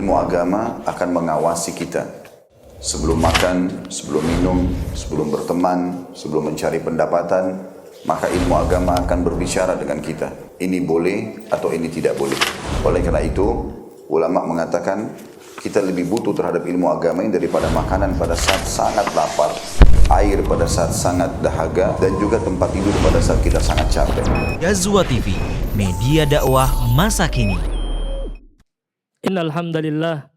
ilmu agama akan mengawasi kita. Sebelum makan, sebelum minum, sebelum berteman, sebelum mencari pendapatan, maka ilmu agama akan berbicara dengan kita. Ini boleh atau ini tidak boleh. Oleh karena itu, ulama mengatakan kita lebih butuh terhadap ilmu agama ini daripada makanan pada saat sangat lapar, air pada saat sangat dahaga, dan juga tempat tidur pada saat kita sangat capek. Ghazwa TV, media dakwah masa kini. Innal hamdalillah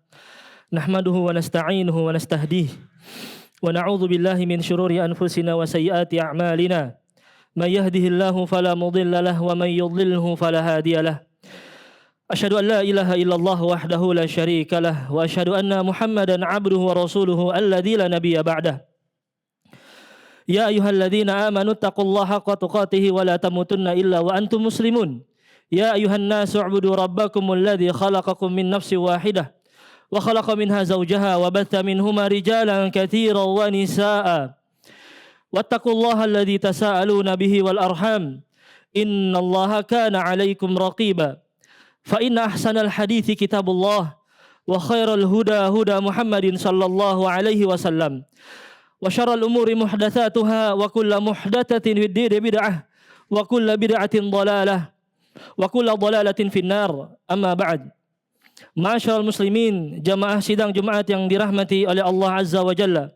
nahmaduhu wa nasta'inuhu wa nastahdih wa na'udzu billahi min shururi anfusina wa sayyiati a'malina. May yahdihillahu fala mudilla lahu wa may yudlilhu fala hadiya lahu. Asyhadu an la ilaha illallah wahdahu la syarika lah wa asyhadu anna Muhammadan 'abduhu wa rasuluhu alladzi la nabiyya ba'dah. Ya ayyuhalladzina amanu taqullaha haqqa tuqatih wa la tamutunna illa wa antum muslimun. Ya ayuhan nasu u'budu rabbakumul ladzi khalaqakum min nafsin wahidah wa khalaqa minha zawjaha wa batha minhuma rijalan katsiran wa nisaa'a. Wattaqullaha alladzi tasaaluna bihi wal arham. Innallaha kana 'alaikum raqiba. Fa inna ahsanal hadithi kitabullah wa khairal huda huda Muhammadin sallallahu alaihi wasallam. Wa syarrul umuri muhdatsatuha wa kullu muhdatsatin fid din bid'ah wa kullu bid'atin dhalalah. Wa kullu dhalalatin finnar. Amma ba'd. Ma'asyiral muslimin, jamaah sidang Jumat yang dirahmati oleh Allah Azza wa Jalla.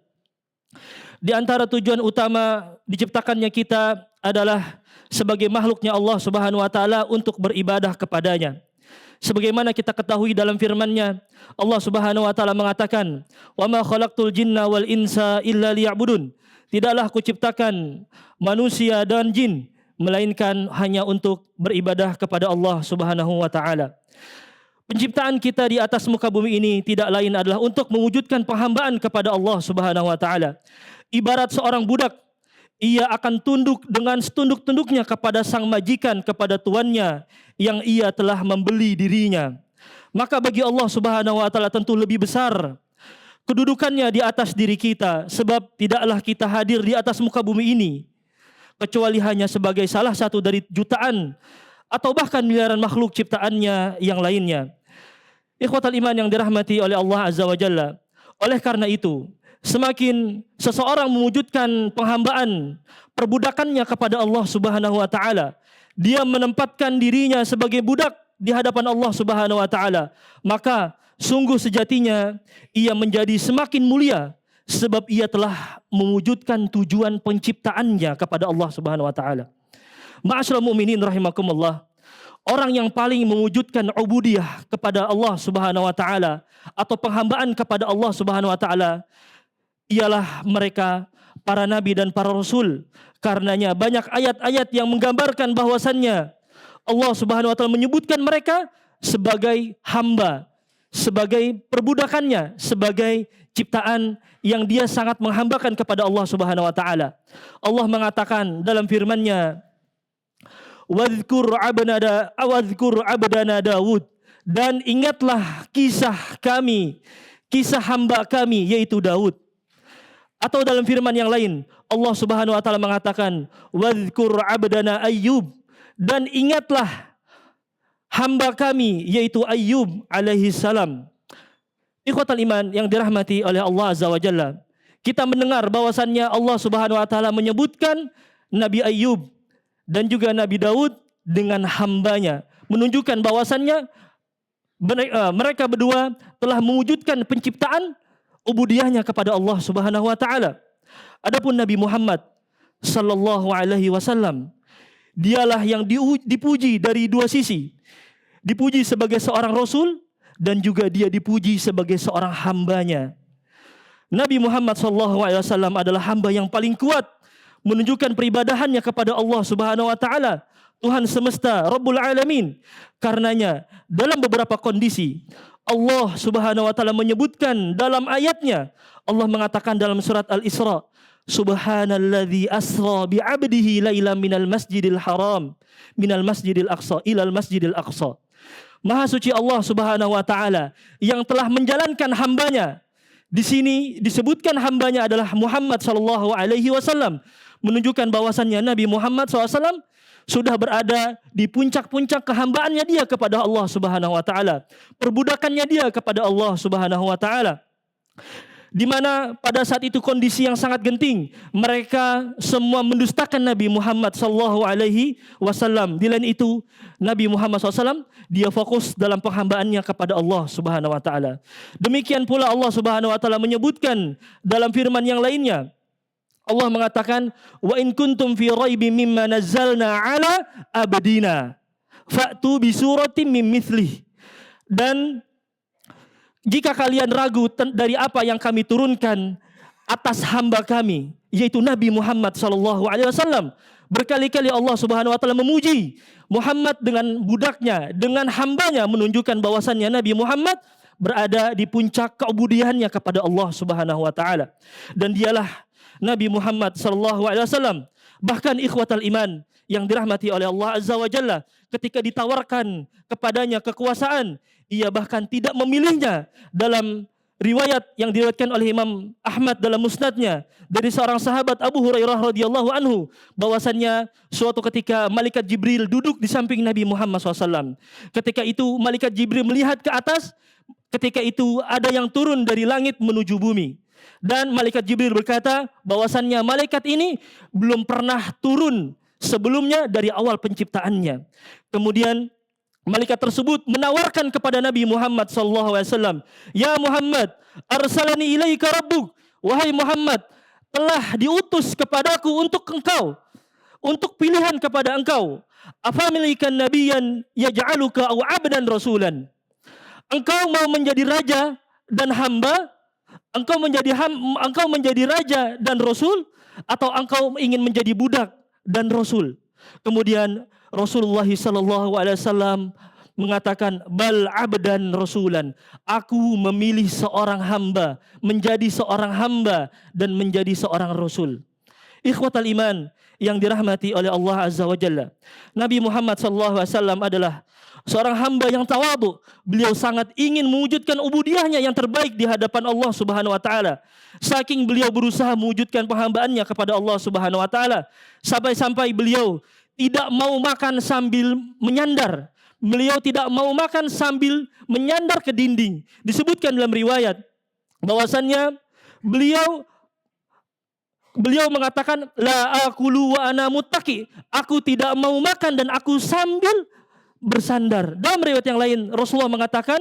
Di antara tujuan utama diciptakannya kita adalah sebagai makhluknya Allah Subhanahu wa taala untuk beribadah kepadanya. Sebagaimana kita ketahui dalam firman-Nya, Allah Subhanahu wa taala mengatakan, "Wa ma khalaqtul jinna wal insa illa liya'budun." Tidaklah aku ciptakan manusia dan jin melainkan hanya untuk beribadah kepada Allah Subhanahu wa taala. Penciptaan kita di atas muka bumi ini tidak lain adalah untuk mewujudkan penghambaan kepada Allah Subhanahu wa taala. Ibarat seorang budak, ia akan tunduk dengan setunduk-tunduknya kepada sang majikan, kepada tuannya yang ia telah membeli dirinya. Maka bagi Allah Subhanahu wa taala tentu lebih besar kedudukannya di atas diri kita, sebab tidaklah kita hadir di atas muka bumi ini kecuali hanya sebagai salah satu dari jutaan atau bahkan miliaran makhluk ciptaannya yang lainnya. Ikhwatal iman yang dirahmati oleh Allah Azza wa Jalla. Oleh karena itu, semakin seseorang mewujudkan penghambaan, perbudakannya kepada Allah Subhanahu wa taala, dia menempatkan dirinya sebagai budak di hadapan Allah Subhanahu wa taala, maka sungguh sejatinya ia menjadi semakin mulia sebab ia telah mewujudkan tujuan penciptaannya kepada Allah Subhanahu wa taala. Ma'asyiral mu'minin rahimakumullah. Orang yang paling mewujudkan ubudiyah kepada Allah Subhanahu wa taala atau penghambaan kepada Allah Subhanahu wa taala ialah mereka para nabi dan para rasul. Karenanya banyak ayat-ayat yang menggambarkan bahwasannya Allah Subhanahu wa taala menyebutkan mereka sebagai hamba, sebagai perbudakannya, sebagai ciptaan yang dia sangat menghambakan kepada Allah Subhanahu wa taala. Allah mengatakan dalam firman-Nya, "Wadhkur abdana Daud," dan ingatlah kisah kami, kisah hamba kami yaitu Daud. Atau dalam firman yang lain, Allah Subhanahu wa taala mengatakan, "Wadhkur abdana Ayyub," dan ingatlah hamba kami yaitu Ayyub alaihi salam. Ikhwatal iman yang dirahmati oleh Allah Azza wa Jalla, kita mendengar bahwasannya Allah Subhanahu wa taala menyebutkan Nabi Ayyub dan juga Nabi Daud dengan hambanya, menunjukkan bahwasannya mereka berdua telah mewujudkan penciptaan ubudiyahnya kepada Allah Subhanahu wa taala. Adapun Nabi Muhammad sallallahu alaihi wasallam, dialah yang dipuji dari dua sisi. Dipuji sebagai seorang rasul dan juga dia dipuji sebagai seorang hambanya. Nabi Muhammad sallallahu alaihi wasallam adalah hamba yang paling kuat menunjukkan peribadahannya kepada Allah Subhanahu wa taala, Tuhan semesta, Rabbul Alamin. Karenanya dalam beberapa kondisi Allah Subhanahu wa taala menyebutkan dalam ayatnya, Allah mengatakan dalam surat Al-Isra, "Subhanalladzi asra bi 'abdihi lailan minal masjidil haram minal masjidil aqsa ilal masjidil aqsa." Maha suci Allah Subhanahu wa taala yang telah menjalankan hambanya. Di sini disebutkan hambanya adalah Muhammad sallallahu alaihi wasallam, menunjukkan bahwasannya Nabi Muhammad SAW sudah berada di puncak-puncak kehambaannya dia kepada Allah Subhanahu wa taala, perbudakannya dia kepada Allah Subhanahu wa taala. Di mana pada saat itu kondisi yang sangat genting, mereka semua mendustakan Nabi Muhammad sallallahu alaihi wasallam. Di lain itu, Nabi Muhammad SAW dia fokus dalam penghambaannya kepada Allah Subhanahu wa taala. Demikian pula Allah Subhanahu wa taala menyebutkan dalam firman yang lainnya. Allah mengatakan, "Wa in kuntum fi raibin mimma nazzalna ala abdina fa'tu bi suratin min mithlih." Dan jika kalian ragu dari apa yang kami turunkan atas hamba kami, yaitu Nabi Muhammad SAW, berkali-kali Allah Subhanahu wa taala memuji Muhammad dengan budaknya, dengan hambanya, menunjukkan bahwasannya Nabi Muhammad berada di puncak keubudiannya kepada Allah Subhanahu wa taala. Dan dialah Nabi Muhammad SAW. Bahkan ikhwatal iman yang dirahmati oleh Allah Azza wa Jalla, ketika ditawarkan kepadanya kekuasaan, ia bahkan tidak memilihnya. Dalam riwayat yang diriwayatkan oleh Imam Ahmad dalam musnadnya dari seorang sahabat Abu Hurairah radhiyallahu anhu, bahwasannya suatu ketika malaikat Jibril duduk di samping Nabi Muhammad SAW. Ketika itu malaikat Jibril melihat ke atas, ketika itu ada yang turun dari langit menuju bumi. Dan malaikat Jibril berkata bahwasannya malaikat ini belum pernah turun sebelumnya dari awal penciptaannya. Kemudian malaikat tersebut menawarkan kepada Nabi Muhammad SAW, "Ya Muhammad, arsalani ilaika rabbuk." Wahai Muhammad, telah diutus kepadaku untuk engkau, untuk pilihan kepada engkau. Afamilikan nabiyan yaj'aluka aw 'abdan rasulan. Engkau mau menjadi raja dan hamba? Engkau menjadi raja dan rasul, atau engkau ingin menjadi budak dan rasul? Kemudian Rasulullah SAW mengatakan, "Bal abdan rasulan." Aku memilih seorang hamba, menjadi seorang hamba dan menjadi seorang rasul. Ikhwatal iman yang dirahmati oleh Allah Azza wa Jalla, Nabi Muhammad SAW adalah seorang hamba yang tawadhu. Beliau sangat ingin mewujudkan ubudiyahnya yang terbaik di hadapan Allah Subhanahu wa taala. Saking beliau berusaha mewujudkan penghambaannya kepada Allah Subhanahu wa taala, sampai-sampai beliau tidak mau makan sambil menyandar. Beliau tidak mau makan sambil menyandar ke dinding. Disebutkan dalam riwayat bahwasannya beliau mengatakan, "La aqulu wa ana muttaqi." Aku tidak mau makan dan aku sambil bersandar. Dalam riwayat yang lain Rasulullah mengatakan,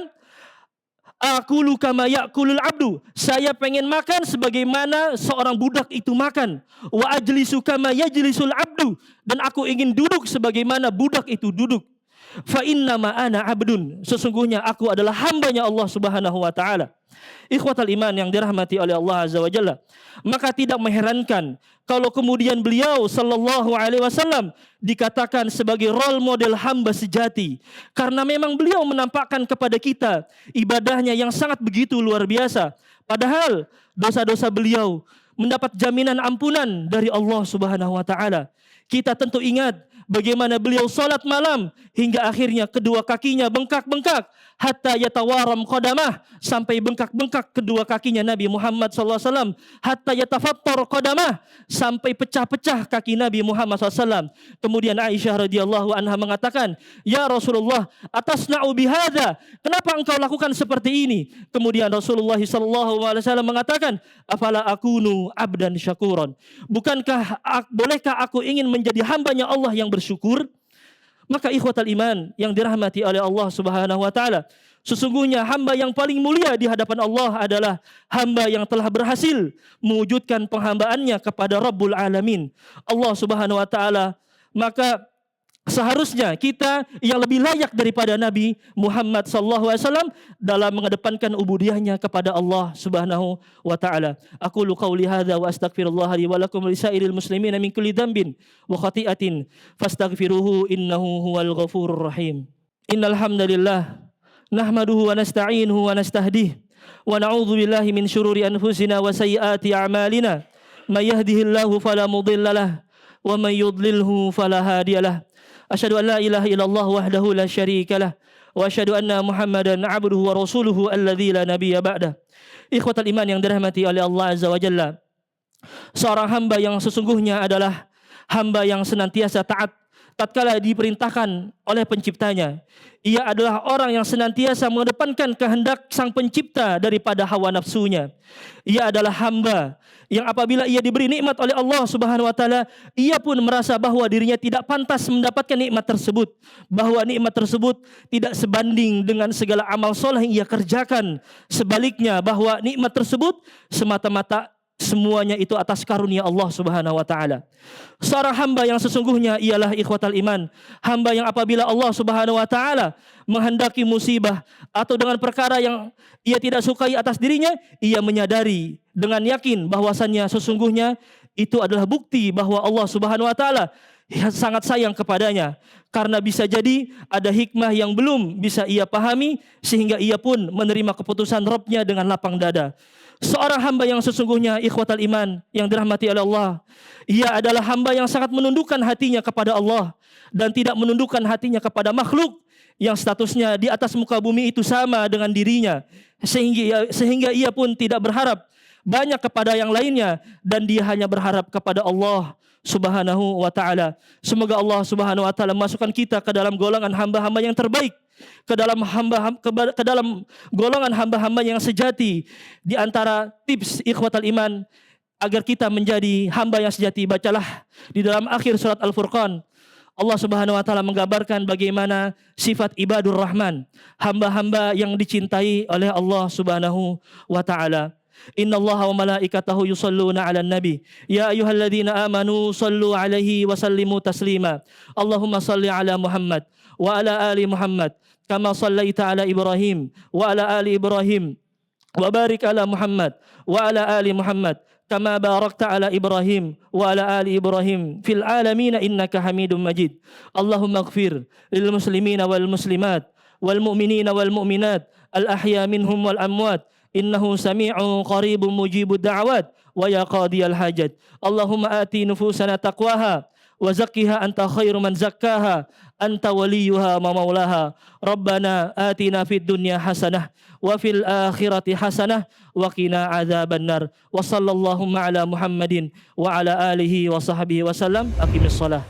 "Aqulu kama ya'kulul abdu." Saya pengen makan sebagaimana seorang budak itu makan. "Wa ajlisu kama yajlisul abdu." Dan aku ingin duduk sebagaimana budak itu duduk. "Fa innama ana abdun." Sesungguhnya aku adalah hambanya Allah Subhanahu wa taala. Ikhwatal iman yang dirahmati oleh Allah Azza wa Jalla, maka tidak mengherankan kalau kemudian beliau sallallahu alaihi wasallam dikatakan sebagai role model hamba sejati, karena memang beliau menampakkan kepada kita ibadahnya yang sangat begitu luar biasa. Padahal dosa-dosa beliau mendapat jaminan ampunan dari Allah Subhanahu wa taala. Kita tentu ingat bagaimana beliau salat malam hingga akhirnya kedua kakinya bengkak-bengkak, hatta yatawaram qadamah, sampai bengkak-bengkak kedua kakinya Nabi Muhammad SAW, hatta yatafattar qadamah, sampai pecah-pecah kaki Nabi Muhammad SAW. Kemudian Aisyah radhiyallahu anha mengatakan, "Ya Rasulullah, atasna'u bihadza? Kenapa engkau lakukan seperti ini?" Kemudian Rasulullah SAW mengatakan, "Afala akunu abdan syakuran?" Bolehkah aku ingin menjadi hambanya Allah yang bersyukur? Maka ikhwatal iman yang dirahmati oleh Allah Subhanahu wa taala, sesungguhnya hamba yang paling mulia di hadapan Allah adalah hamba yang telah berhasil mewujudkan penghambaannya kepada Rabbul Alamin, Allah Subhanahu wa taala. Maka seharusnya kita yang lebih layak daripada Nabi Muhammad SAW dalam mengedepankan ubudiyahnya kepada Allah Subhanahu wa taala. Aqulu qauli hadza wa astaghfirullah li wa lakum lisairil muslimin min kulli dhanbin wa khati'atin fastaghfiruhu innahu huwal ghafurur rahim. Innal hamdalillah nahmaduhu wa nasta'inuhu wa nastahdih wa na'udzu billahi min syururi anfusina wa sayyiati a'malina. May yahdihillahu fala mudilla lahu wa may yudlilhu fala hadiyalah. Asyhadu an la ilaha illallah wahdahu la syarika lah wa asyhadu anna Muhammadan abduhu wa rasuluhu alladzi la nabiyya ba'dah. Ikhwatal iman yang dirahmati oleh Allah Azza wa Jalla, seorang hamba yang sesungguhnya adalah hamba yang senantiasa taat tatkala diperintahkan oleh penciptanya. Ia adalah orang yang senantiasa mengedepankan kehendak sang pencipta daripada hawa nafsunya. Ia adalah hamba yang apabila ia diberi nikmat oleh Allah Subhanahu wa taala, ia pun merasa bahwa dirinya tidak pantas mendapatkan nikmat tersebut, bahwa nikmat tersebut tidak sebanding dengan segala amal soleh yang ia kerjakan. Sebaliknya, bahwa nikmat tersebut semata-mata semuanya itu atas karunia Allah Subhanahu wa taala. Seorang hamba yang sesungguhnya ialah ikhwatal iman, hamba yang apabila Allah Subhanahu wa taala menghendaki musibah atau dengan perkara yang ia tidak sukai atas dirinya, ia menyadari dengan yakin bahwasannya sesungguhnya itu adalah bukti bahwa Allah Subhanahu wa taala sangat sayang kepadanya, karena bisa jadi ada hikmah yang belum bisa ia pahami sehingga ia pun menerima keputusan Rabb-nya dengan lapang dada. Seorang hamba yang sesungguhnya ikhwatal iman yang dirahmati oleh Allah, ia adalah hamba yang sangat menundukkan hatinya kepada Allah dan tidak menundukkan hatinya kepada makhluk yang statusnya di atas muka bumi itu sama dengan dirinya, sehingga ia pun tidak berharap banyak kepada yang lainnya dan dia hanya berharap kepada Allah Subhanahu wa taala. Semoga Allah Subhanahu wa taala masukkan kita ke dalam golongan hamba-hamba yang terbaik, ke dalam golongan hamba-hamba yang sejati. Di antara tips ikhwatal iman agar kita menjadi hamba yang sejati, bacalah di dalam akhir surat Al-Furqan, Allah Subhanahu wa taala menggambarkan bagaimana sifat ibadur rahman, hamba-hamba yang dicintai oleh Allah Subhanahu wa taala. Innallaha wa malaikatahu yusalluna 'alan nabi ya ayyuhalladzina amanu sallu 'alaihi wa sallimu taslima. Allahumma salli 'ala Muhammad wa 'ala ali Muhammad kama sallaita 'ala Ibrahim wa 'ala ali Ibrahim wa barik 'ala Muhammad wa 'ala ali Muhammad kama barakta 'ala Ibrahim wa 'ala ali Ibrahim fil 'alamin innaka Hamidum Majid. Allahumma ighfir lil muslimina wal muslimat wal mu'minina wal mu'minat al ahya minhum wal amwat innahu sami'un qaribun mujibud da'awat wa ya qadiyal hajat. Allahumma ati nufusana taqwaha wa zakkiha anta khairu man zakkaha anta waliyuha wa maulaha. Rabbana atina fid dunya hasanah wa fil akhirati hasanah wa qina adzabannar. Wa sallallahu ala Muhammadin wa ala alihi wa sahbihi wasallam. Aqimis shalah.